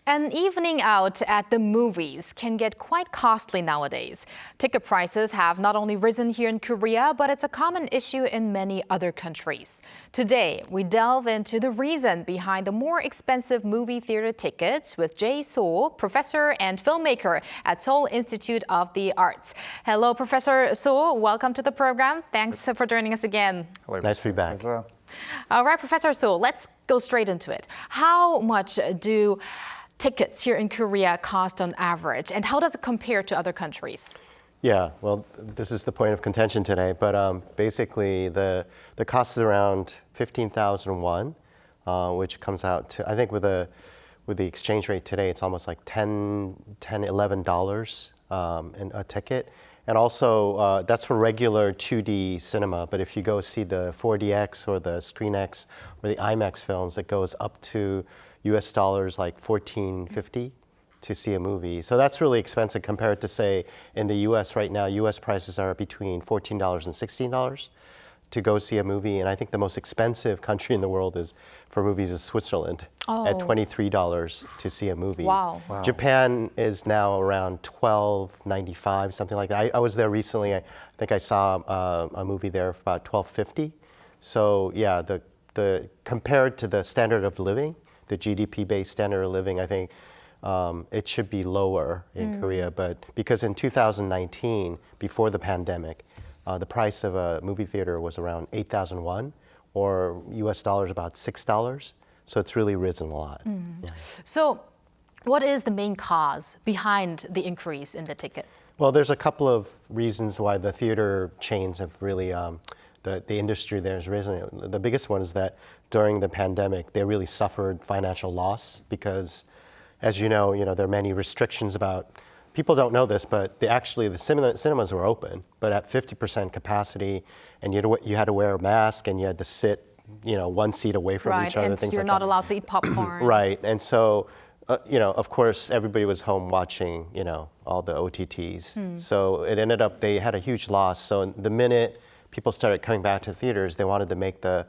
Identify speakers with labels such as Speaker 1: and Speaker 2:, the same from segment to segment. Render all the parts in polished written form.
Speaker 1: An evening out at the movies can get quite costly nowadays. Ticket prices have not only risen here in Korea, but it's a common issue in many other countries. Today, we delve into the reason behind the more expensive movie theater tickets with Jae Soh, professor and filmmaker at Seoul Institute of the Arts. Hello, Professor Soh. Welcome to the program. Thanks for joining us again.
Speaker 2: Hello.
Speaker 3: Nice to be back.
Speaker 1: All right, Professor Soh, let's go straight into it. How much do tickets here in Korea cost on average, and how does it compare to other countries?
Speaker 3: Yeah, well, this is the point of contention today, but basically the cost is around 15,000 won, which comes out to, I think with the exchange rate today, it's almost like $11 in a ticket. And also, that's for regular 2D cinema, but if you go see the 4DX or the ScreenX or the IMAX films, it goes up to US dollars like $14.50 to see a movie. So that's really expensive compared to, say, in the US right now. US prices are between $14 and $16 to go see a movie. And I think the most expensive country in the world for movies is Switzerland at $23 to see a movie.
Speaker 1: Wow.
Speaker 3: Japan is now around $12.95, something like that. I was there recently. I think I saw a movie there for about $12.50. So yeah, compared to the standard of living, the GDP-based standard of living, I think it should be lower in Korea. But because in 2019, before the pandemic, the price of a movie theater was around 8,000 won, or US dollars about $6. So it's really risen a lot. Yeah.
Speaker 1: So what is the main cause behind the increase in the ticket?
Speaker 3: Well, there's a couple of reasons why the theater chains have really, the industry there has risen. The biggest one is that during the pandemic, they really suffered financial loss because, as you know, there are many restrictions about, people don't know this, but the cinemas were open, but at 50% capacity, and you had to wear a mask and you had to sit, one seat away from each other,
Speaker 1: and
Speaker 3: things
Speaker 1: you're
Speaker 3: like
Speaker 1: not
Speaker 3: that.
Speaker 1: allowed to eat popcorn.
Speaker 3: Right, and so, of course, everybody was home watching, all the OTTs. So it ended up, they had a huge loss. So the minute people started coming back to the theaters, they wanted to make the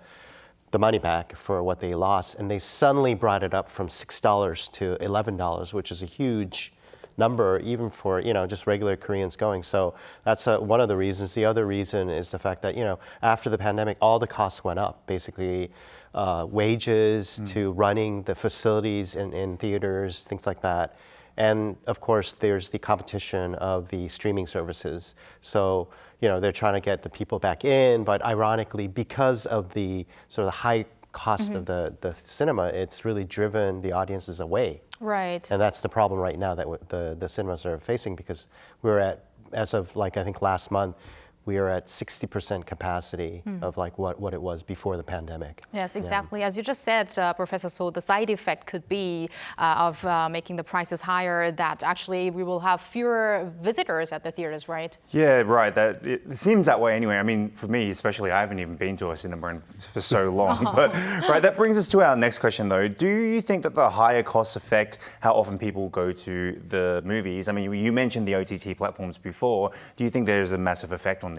Speaker 3: money back for what they lost. And they suddenly brought it up from $6 to $11, which is a huge number, even for, just regular Koreans going. So that's one of the reasons. The other reason is the fact that, after the pandemic, all the costs went up. Basically, wages to running the facilities in theaters, things like that. And of course, there's the competition of the streaming services. So, they're trying to get the people back in, but ironically, because of the sort of high cost of the cinema, it's really driven the audiences away.
Speaker 1: Right.
Speaker 3: And that's the problem right now that the cinemas are facing, because we're at, as of I think last month, we are at 60% capacity of what it was before the pandemic.
Speaker 1: Yes, exactly. As you just said, Professor Soh, the side effect could be of making the prices higher, that actually we will have fewer visitors at the theaters, right?
Speaker 2: Yeah, right. It seems that way anyway. I mean, for me especially, I haven't even been to a cinema for so long. But right, that brings us to our next question though. Do you think that the higher costs affect how often people go to the movies? I mean, you mentioned the OTT platforms before. Do you think there's a massive effect on this?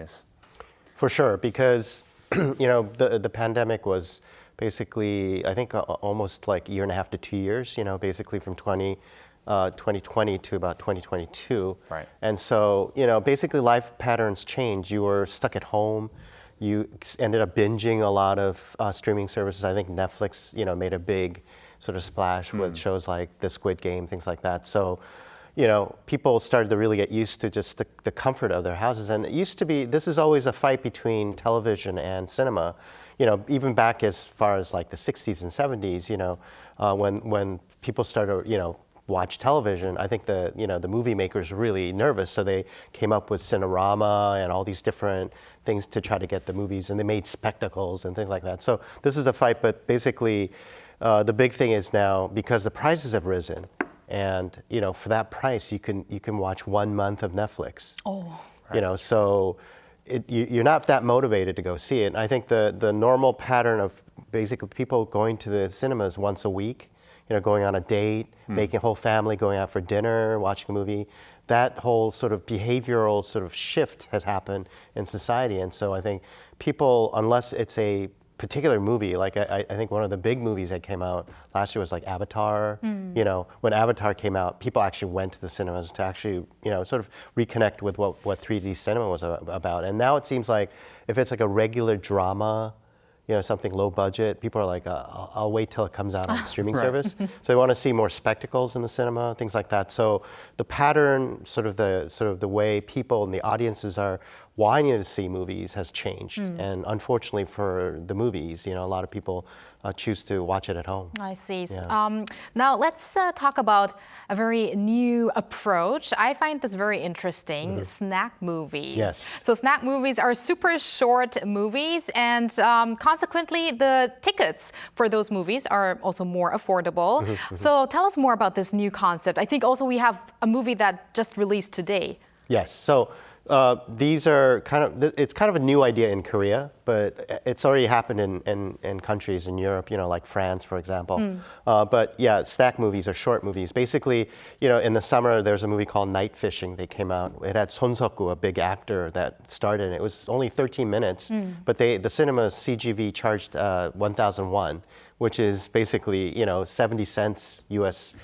Speaker 3: For sure, because the pandemic was basically, I think, almost like a year and a half to 2 years. Basically from 2020 to about 2022.
Speaker 2: Right.
Speaker 3: And so basically life patterns changed. You were stuck at home. You ended up binging a lot of streaming services. I think Netflix, made a big sort of splash with shows like The Squid Game, things like that. So, people started to really get used to just the comfort of their houses. And it used to be, this is always a fight between television and cinema. Even back as far as like the 60s and 70s, when people started, watch television, I think the movie makers were really nervous. So they came up with Cinerama and all these different things to try to get the movies, and they made spectacles and things like that. So this is a fight, but basically the big thing is now, because the prices have risen, and for that price, you can watch 1 month of Netflix.
Speaker 1: Oh,
Speaker 3: right. So you're not that motivated to go see it. And I think the normal pattern of basically people going to the cinemas once a week, going on a date, making a whole family, going out for dinner, watching a movie, that whole sort of behavioral sort of shift has happened in society. And so I think people, unless it's a particular movie, like I think one of the big movies that came out last year was like Avatar. You know, when Avatar came out, people actually went to the cinemas to actually, you know, sort of reconnect with what 3D cinema was about. And now it seems like if it's like a regular drama, you know, something low budget, people are like, I'll wait till it comes out on streaming service. So they want to see more spectacles in the cinema, things like that. So the pattern, sort of the way people and the audiences are wanting to see movies has changed. And unfortunately for the movies, you know, a lot of people choose to watch it at home.
Speaker 1: I see.
Speaker 3: Yeah.
Speaker 1: Now let's talk about a very new approach. I find this very interesting, snack movies.
Speaker 3: Yes.
Speaker 1: So snack movies are super short movies, and consequently the tickets for those movies are also more affordable. So tell us more about this new concept. I think also we have a movie that just released today.
Speaker 3: Yes. So these are it's kind of a new idea in Korea, but it's already happened in countries in Europe, you know, like France, for example. But yeah, snack movies are short movies. Basically, you know, in the summer, there's a movie called Night Fishing. They came out. It had Son Seok-gu, a big actor, that starred in it. It was only 13 minutes, but the cinema's CGV charged 1,000 won, which is basically, you know, 70 cents US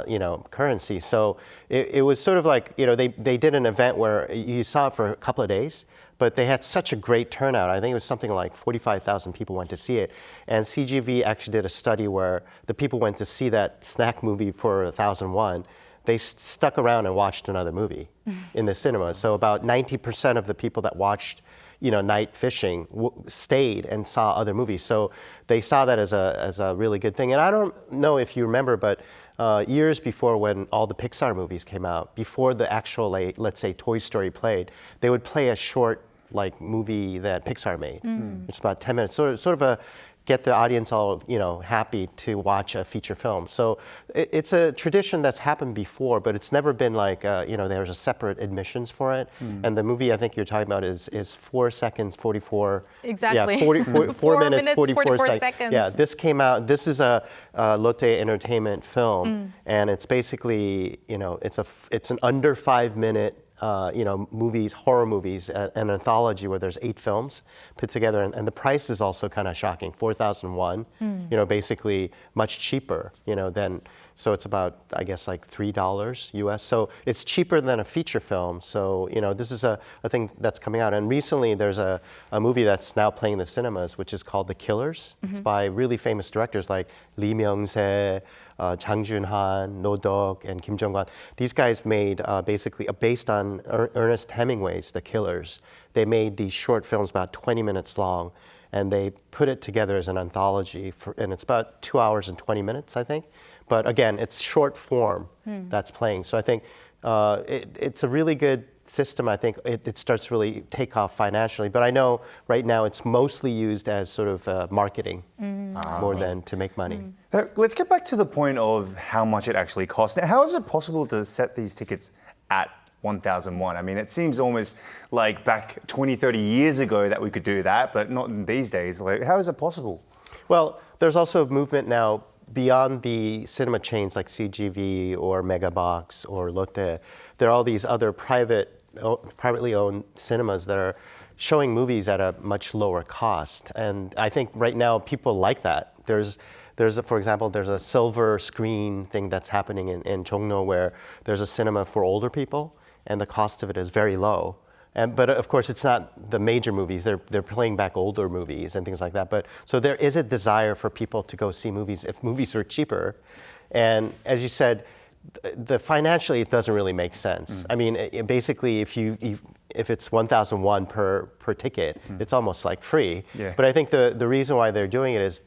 Speaker 3: you know, currency. So it was sort of like, you know, they did an event where you saw it for a couple of days, but they had such a great turnout. I think it was something like 45,000 people went to see it. And CGV actually did a study where the people went to see that snack movie for 1,000 won. They stuck around and watched another movie in the cinema. So about 90% of the people that watched, you know, Night Fishing stayed and saw other movies. So they saw that as a really good thing. And I don't know if you remember, but years before, when all the Pixar movies came out, before the actual, like, let's say, Toy Story played, they would play a short, like, movie that Pixar made. It's about 10 minutes, sort of a get the audience all, you know, happy to watch a feature film. So it's a tradition that's happened before, but it's never been like, you know, there's a separate admissions for it. And the movie I think you're talking about is 4 seconds, 44.
Speaker 1: Exactly.
Speaker 3: Yeah, 4 minutes, 44
Speaker 1: seconds.
Speaker 3: Yeah, this came out, this is a Lotte Entertainment film, and it's basically, you know, it's an under 5 minute you know, movies, horror movies, an anthology where there's 8 films put together, and the price is also kind of shocking, 4,000 won, you know, basically much cheaper, you know, than, so it's about, I guess, like $3 US. So it's cheaper than a feature film. So, you know, this is a thing that's coming out. And recently there's a movie that's now playing in the cinemas, which is called The Killers. It's by really famous directors like Lee Myung-se, Jang Joon-han, No Dok, and Kim Jong-un. These guys made basically based on Ernest Hemingway's The Killers. They made these short films about 20 minutes long, and they put it together as an anthology, and it's about 2 hours and 20 minutes, I think. But again, it's short form that's playing. So I think it's a really good system. I think it starts to really take off financially. But I know right now it's mostly used as sort of marketing more than to make money.
Speaker 2: Let's get back to the point of how much it actually costs. Now, how is it possible to set these tickets at 1,001? I mean, it seems almost like back 20, 30 years ago that we could do that, but not in these days. Like, how is it possible?
Speaker 3: Well, there's also a movement now beyond the cinema chains like CGV or Megabox or Lotte. There are all these other privately owned cinemas that are showing movies at a much lower cost. And I think right now people like that. For example, there's a silver screen thing that's happening in Jongno where there's a cinema for older people and the cost of it is very low. But of course, it's not the major movies. They're playing back older movies and things like that. But so there is a desire for people to go see movies if movies were cheaper. And as you said, financially, it doesn't really make sense. I mean, basically, if it's 1,001 per ticket, it's almost like free.
Speaker 2: Yeah.
Speaker 3: But I think the reason why they're doing it is,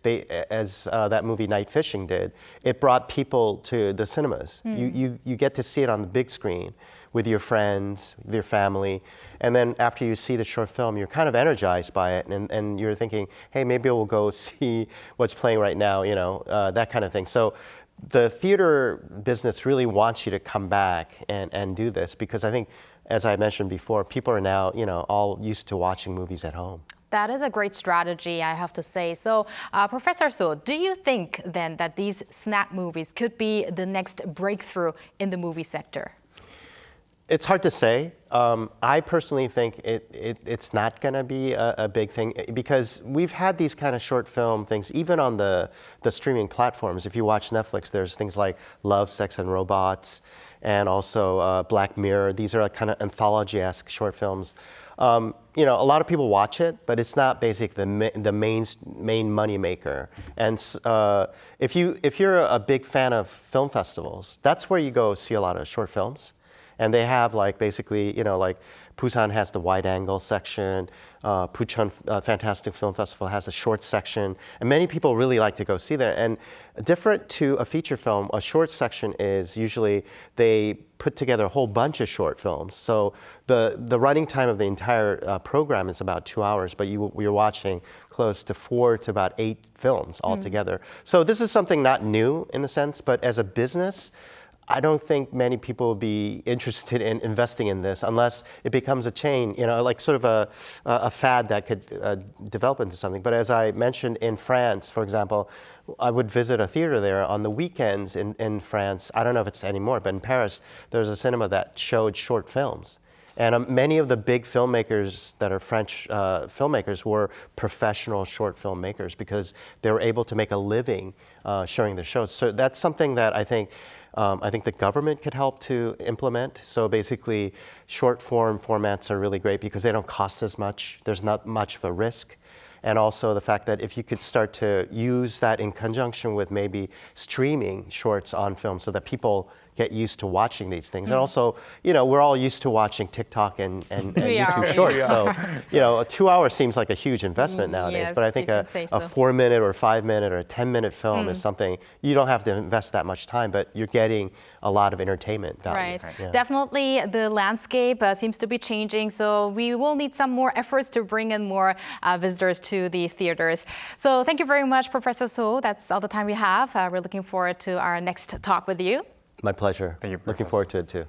Speaker 3: as that movie Night Fishing did, it brought people to the cinemas. You get to see it on the big screen with your friends, with your family. And then after you see the short film, you're kind of energized by it. And you're thinking, hey, maybe we'll go see what's playing right now, you know, that kind of thing. So the theater business really wants you to come back and do this because I think, as I mentioned before, people are now, you know, all used to watching movies at home.
Speaker 1: That is a great strategy, I have to say. So, Professor Soh, do you think then that these snack movies could be the next breakthrough in the movie sector?
Speaker 3: It's hard to say. I personally think it's not going to be a big thing because we've had these kind of short film things, even on the streaming platforms. If you watch Netflix, there's things like Love, Sex, and Robots, and also Black Mirror. These are like kind of anthology-esque short films. You know, a lot of people watch it, but it's not basically the main money maker. And if you're a big fan of film festivals, that's where you go see a lot of short films. And they have like basically, you know, like Busan has the wide angle section, Bucheon Fantastic Film Festival has a short section, and many people really like to go see that. And different to a feature film, a short section is usually they put together a whole bunch of short films. So the running time of the entire program is about 2 hours, but you're watching close to 4 to about 8 films altogether. So this is something not new in a sense, but as a business, I don't think many people will be interested in investing in this unless it becomes a chain, you know, like sort of a fad that could develop into something. But as I mentioned in France, for example, I would visit a theater there on the weekends in France. I don't know if it's anymore, but in Paris, there's a cinema that showed short films. And many of the big filmmakers that are French filmmakers were professional short filmmakers because they were able to make a living showing their shows. So that's something that I think the government could help to implement. So basically, short form formats are really great because they don't cost as much. There's not much of a risk. And also the fact that if you could start to use that in conjunction with maybe streaming shorts on film so that people get used to watching these things. And also, you know, we're all used to watching TikTok and YouTube Shorts. So, you know, 2 hours seems like a huge investment nowadays.
Speaker 1: Yes,
Speaker 3: but I think a 4-minute or 5-minute or a 10-minute film is something you don't have to invest that much time, but you're getting a lot of entertainment value.
Speaker 1: Right. Yeah. Definitely the landscape seems to be changing. So we will need some more efforts to bring in more visitors to the theaters. So thank you very much, Professor Soh. That's all the time we have. We're looking forward to our next talk with you.
Speaker 3: My pleasure.
Speaker 2: Thank you,
Speaker 3: Looking forward to it too.